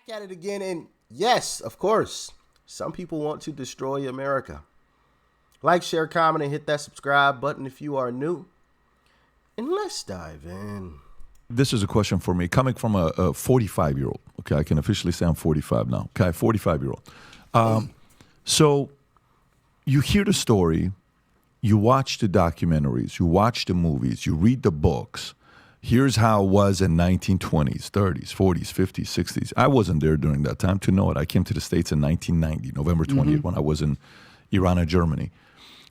Back at it again, and yes, of course, some people want to destroy America. Like, share, comment, and hit that subscribe button if you are new. And let's dive in. This is a question for me, coming from a 45-year-old. Okay, I can officially say I'm 45 now. Okay, 45-year-old. So you hear the story, you watch the documentaries, you watch the movies, you read the books. Here's how it was in 1920s, 30s, 40s, 50s, 60s. I wasn't there during that time to know it. I came to the States in 1990, November 20th, when I was in Iran and Germany.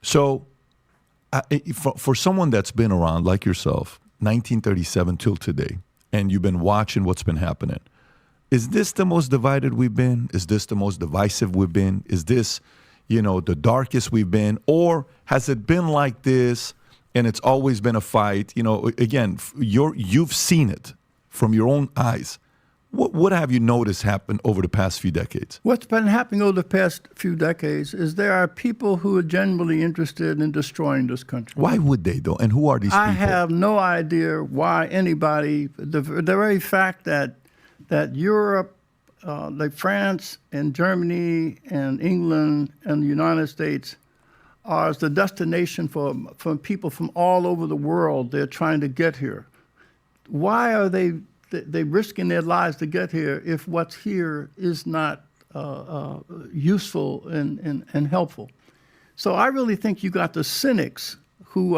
So for someone that's been around like yourself, 1937 till today, and you've been watching what's been happening, is this the most divided we've been? Is this the most divisive we've been? Is this, the darkest we've been? Or has it been like this and it's always been a fight? Again, you've seen it from your own eyes. What have you noticed happen over the past few decades? What's been happening over the past few decades is there are people who are genuinely interested in destroying this country. Why would they, though? And who are these people? I have no idea why anybody, the very fact that Europe, like France and Germany and England and the United States are the destination for people from all over the world. They're trying to get here. Why are they risking their lives to get here if what's here is not useful and helpful? So I really think you got the cynics who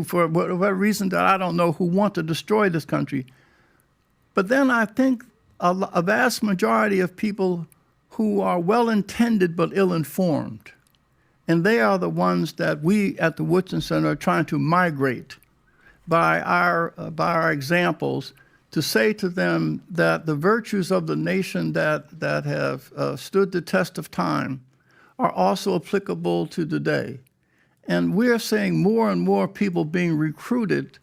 for whatever reason that I don't know, who want to destroy this country. But then I think a vast majority of people who are well-intended but ill-informed. And they are the ones that we at the Woodson Center are trying to migrate by our examples, to say to them that the virtues of the nation that have stood the test of time are also applicable to today. And we're seeing more and more people being recruited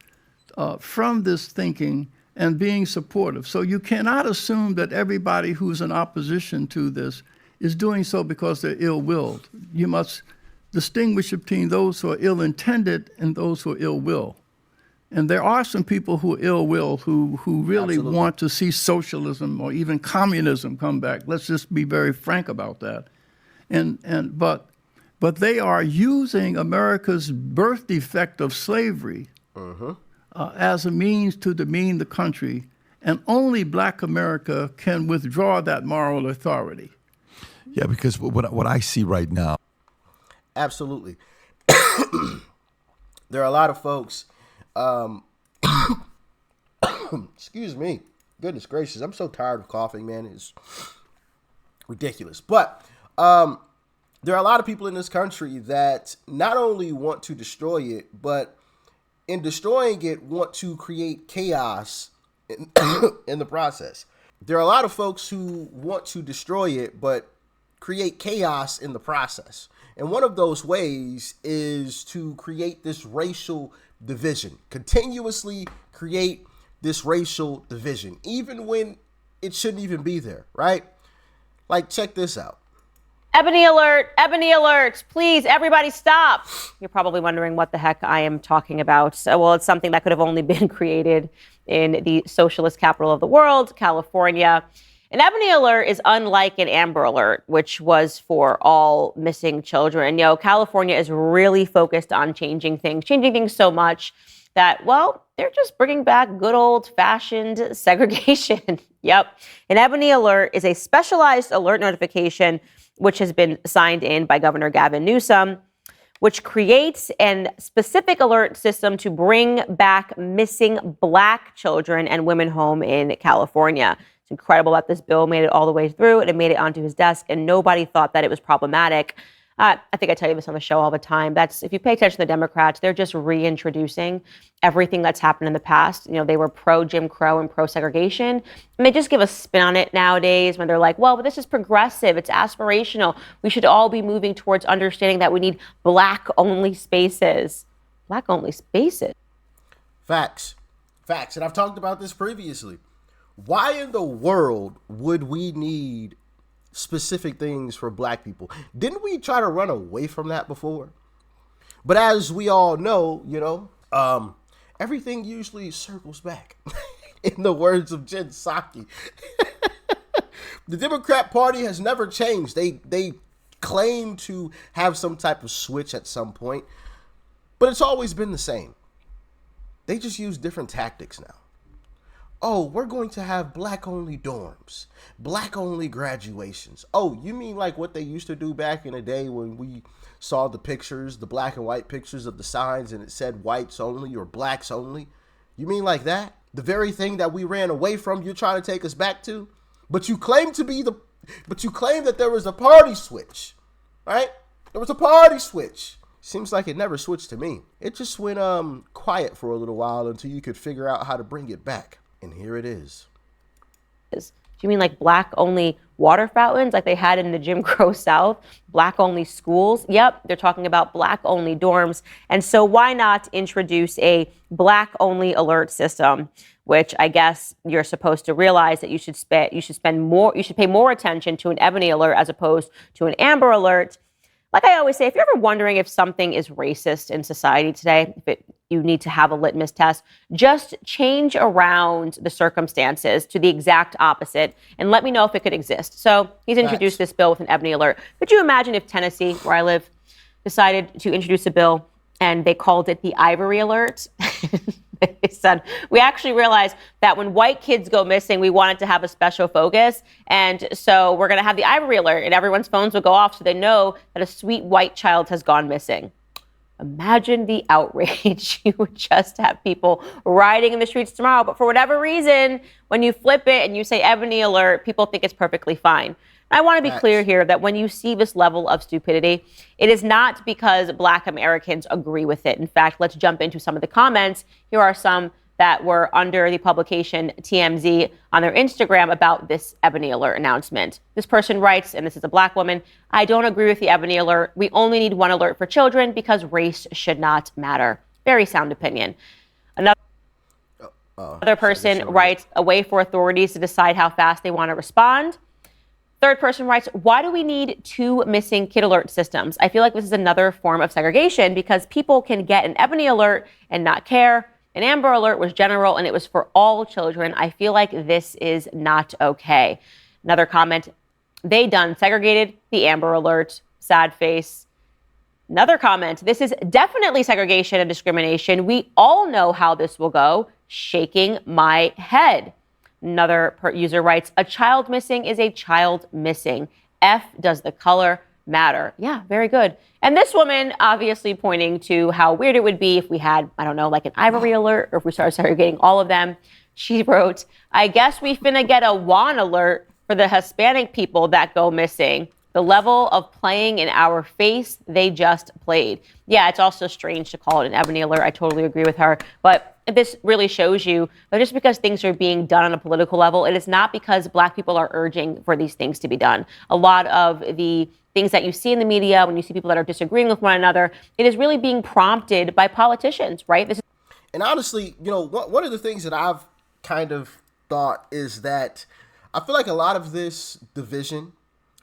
from this thinking and being supportive. So you cannot assume that everybody who's in opposition to this is doing so because they're ill-willed. You must distinguish between those who are ill-intended and those who are ill-willed. And there are some people who are ill-willed who really Absolutely. want to see socialism or even communism come back. Let's just be very frank about that. But they are using America's birth defect of slavery as a means to demean the country, and only Black America can withdraw that moral authority. Yeah, because what I see right now. Absolutely. There are a lot of folks. Excuse me. Goodness gracious. I'm so tired of coughing, man. It's ridiculous. But there are a lot of people in this country that not only want to destroy it, but in destroying it, want to create chaos in the process. There are a lot of folks who want to destroy it, but create chaos in the process. And one of those ways is to create this racial division, continuously create this racial division, even when it shouldn't even be there, right? Like, check this out. Ebony Alert, Ebony Alert, please, everybody stop. You're probably wondering what the heck I am talking about. Well, it's something that could have only been created in the socialist capital of the world, California. An Ebony Alert is unlike an Amber Alert, which was for all missing children. California is really focused on changing things so much that, well, they're just bringing back good old-fashioned segregation. Yep. An Ebony Alert is a specialized alert notification which has been signed in by Governor Gavin Newsom, which creates a specific alert system to bring back missing Black children and women home in California. It's incredible that this bill made it all the way through and it made it onto his desk, and nobody thought that it was problematic. I think I tell you this on the show all the time. That's, if you pay attention to the Democrats, they're just reintroducing everything that's happened in the past. They were pro-Jim Crow and pro-segregation, and they just give a spin on it nowadays when they're like, well, but this is progressive, it's aspirational. We should all be moving towards understanding that we need Black-only spaces. Black-only spaces. Facts. And I've talked about this previously. Why in the world would we need specific things for Black people? Didn't we try to run away from that before? But as we all know, everything usually circles back. In the words of Jen Psaki. The Democrat Party has never changed. They claim to have some type of switch at some point, but it's always been the same. They just use different tactics now. Oh, we're going to have black-only dorms, black-only graduations. Oh, you mean like what they used to do back in the day when we saw the pictures, the black and white pictures of the signs, and it said whites only or blacks only? You mean like that? The very thing that we ran away from, you're trying to take us back to? But you claim that there was a party switch, right? There was a party switch. Seems like it never switched to me. It just went quiet for a little while until you could figure out how to bring it back. And here it is. Do you mean like black only water fountains like they had in the Jim Crow South? Black only schools? Yep, they're talking about black only dorms. And so why not introduce a black only alert system, which I guess you're supposed to realize that you should pay more attention to an Ebony Alert as opposed to an Amber Alert. Like I always say, if you're ever wondering if something is racist in society today, you need to have a litmus test, just change around the circumstances to the exact opposite and let me know if it could exist. So he's introduced this bill with an Ebony Alert. Could you imagine if Tennessee, where I live, decided to introduce a bill and they called it the Ivory Alert? They said, we actually realized that when white kids go missing, we wanted to have a special focus. And so we're going to have the Ivory Alert and everyone's phones will go off so they know that a sweet white child has gone missing. Imagine the outrage. You would just have people rioting in the streets tomorrow. But for whatever reason, when you flip it and you say Ebony Alert, people think it's perfectly fine. I want to be clear here that when you see this level of stupidity, it is not because Black Americans agree with it. In fact, let's jump into some of the comments. Here are some that were under the publication TMZ on their Instagram about this Ebony Alert announcement. This person writes, and this is a Black woman, I don't agree with the Ebony Alert. We only need one alert for children because race should not matter. Very sound opinion. Another person writes, a way for authorities to decide how fast they want to respond. Third person writes, why do we need 2 missing kid alert systems? I feel like this is another form of segregation because people can get an Ebony Alert and not care. An Amber Alert was general and it was for all children. I feel like this is not okay. Another comment, they done segregated the Amber Alert, sad face. Another comment, this is definitely segregation and discrimination. We all know how this will go. Shaking my head. Another user writes, a child missing is a child missing. F, does the color matter? Yeah, very good. And this woman obviously pointing to how weird it would be if we had, I don't know, like an Ivory Alert or if we started segregating all of them. She wrote, I guess we finna get a WAN alert for the Hispanic people that go missing. The level of playing in our face they just played. Yeah, it's also strange to call it an Ebony Alert. I totally agree with her. But this really shows you that just because things are being done on a political level, it is not because Black people are urging for these things to be done. A lot of the things that you see in the media, when you see people that are disagreeing with one another, it is really being prompted by politicians, right? And honestly, you know, one of the things that I've kind of thought is that I feel like a lot of this division,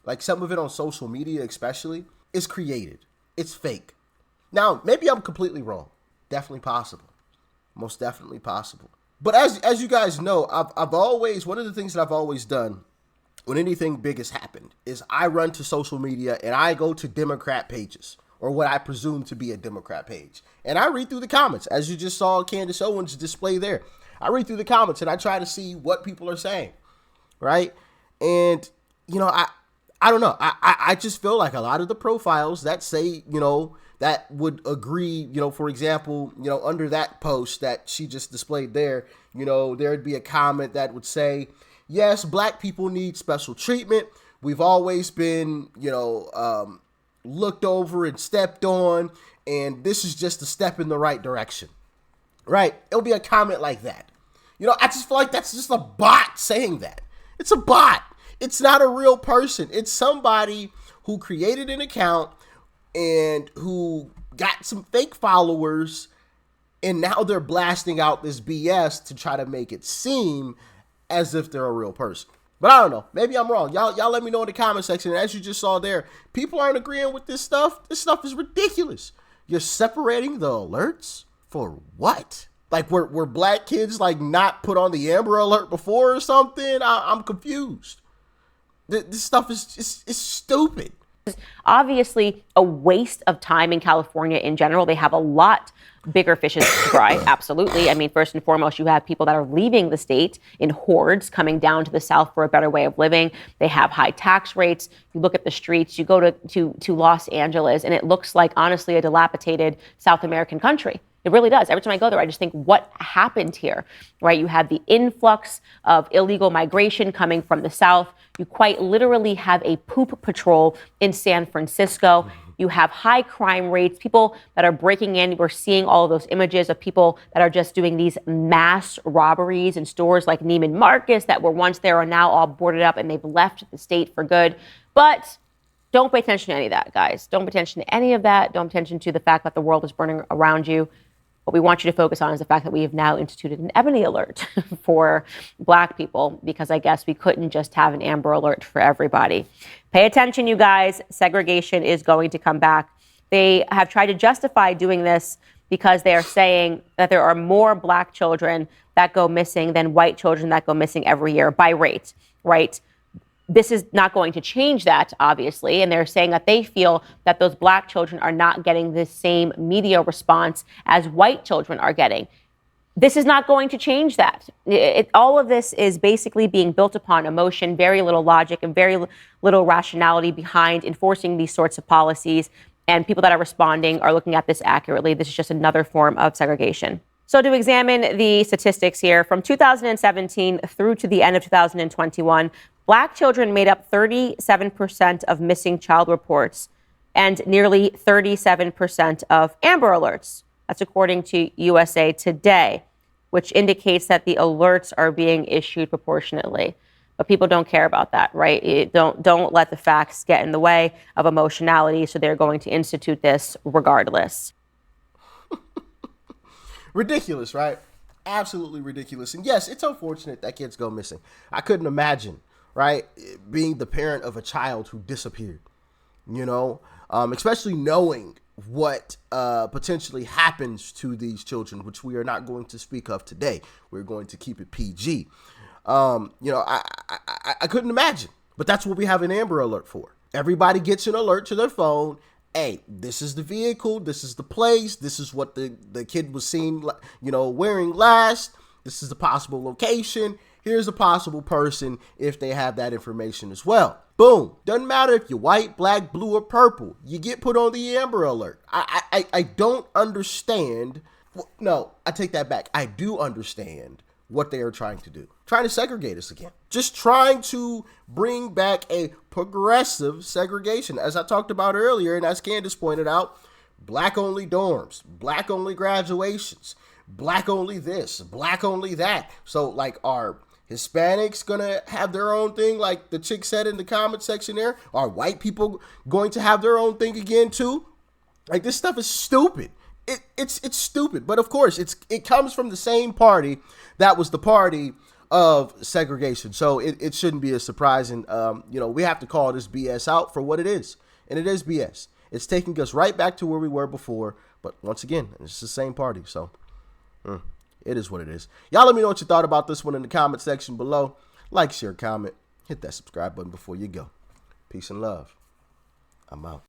like some of it on social media especially, is created. It's fake. Now, maybe I'm completely wrong. Definitely possible. Most definitely possible. But as you guys know, I've always, one of the things that I've always done when anything big has happened is I run to social media and I go to Democrat pages, or what I presume to be a Democrat page. And I read through the comments, as you just saw Candace Owens display there. I read through the comments and I try to see what people are saying, right? And, you know, I don't know. I just feel like a lot of the profiles that say, you know, that would agree, you know, for example, you know, under that post that she just displayed there, you know, there'd be a comment that would say, yes, Black people need special treatment. We've always been, you know, looked over and stepped on, and this is just a step in the right direction, right? It'll be a comment like that. You know, I just feel like that's just a bot saying that. It's a bot. It's not a real person. It's somebody who created an account and who got some fake followers, and now they're blasting out this BS to try to make it seem as if they're a real person. But I don't know. Maybe I'm wrong. Y'all let me know in the comment section. And as you just saw there, people aren't agreeing with this stuff. This stuff is ridiculous. You're separating the alerts for what? Like, were Black kids like not put on the Amber Alert before or something? I'm confused. This stuff is just it's stupid. Obviously a waste of time in California in general. They have a lot bigger fishes to fry. Absolutely. I mean, first and foremost, you have people that are leaving the state in hordes coming down to the South for a better way of living. They have high tax rates. You look at the streets, you go to Los Angeles, and it looks like, honestly, a dilapidated South American country. It really does. Every time I go there, I just think, what happened here, right? You have the influx of illegal migration coming from the South. You quite literally have a poop patrol in San Francisco. You have high crime rates, people that are breaking in. We're seeing all of those images of people that are just doing these mass robberies in stores like Neiman Marcus that were once there are now all boarded up and they've left the state for good. But don't pay attention to any of that, guys. Don't pay attention to any of that. Don't pay attention to the fact that the world is burning around you. What we want you to focus on is the fact that we have now instituted an Ebony Alert for Black people, because I guess we couldn't just have an Amber Alert for everybody. Pay attention, you guys. Segregation is going to come back. They have tried to justify doing this because they are saying that there are more Black children that go missing than white children that go missing every year by rate, right? This is not going to change that, obviously. And they're saying that they feel that those Black children are not getting the same media response as white children are getting. This is not going to change that. All of this is basically being built upon emotion, very little logic and very little rationality behind enforcing these sorts of policies. And people that are responding are looking at this accurately. This is just another form of segregation. So to examine the statistics here, from 2017 through to the end of 2021, Black children made up 37% of missing child reports and nearly 37% of Amber Alerts. That's according to USA Today, which indicates that the alerts are being issued proportionately. But people don't care about that, right? Don't let the facts get in the way of emotionality, so they're going to institute this regardless. Ridiculous, right? Absolutely ridiculous. And yes, it's unfortunate that kids go missing. I couldn't imagine, right, being the parent of a child who disappeared, you know, especially knowing what potentially happens to these children, which we are not going to speak of today. We're going to keep it PG. I couldn't imagine, but that's what we have an Amber Alert for. Everybody gets an alert to their phone. Hey, this is the vehicle. This is the place. This is what the kid was seen, wearing last. This is the possible location. Here's a possible person if they have that information as well. Boom. Doesn't matter if you're white, black, blue, or purple. You get put on the Amber Alert. I don't understand. No, I take that back. I do understand what they are trying to do. Trying to segregate us again. Just trying to bring back a progressive segregation. As I talked about earlier, and as Candace pointed out, black only dorms, black only graduations, black only this, black only that. So like, are Hispanics gonna have their own thing, like the chick said in the comment section there? Are white people going to have their own thing again too? Like, this stuff is stupid. It's stupid. But of course, it comes from the same party that was the party of segregation. So it shouldn't be a surprise. And, we have to call this BS out for what it is. And it is BS. It's taking us right back to where we were before. But once again, it's the same party. So it is what it is. Y'all let me know what you thought about this one in the comment section below. Like, share, comment, hit that subscribe button before you go. Peace and love. I'm out.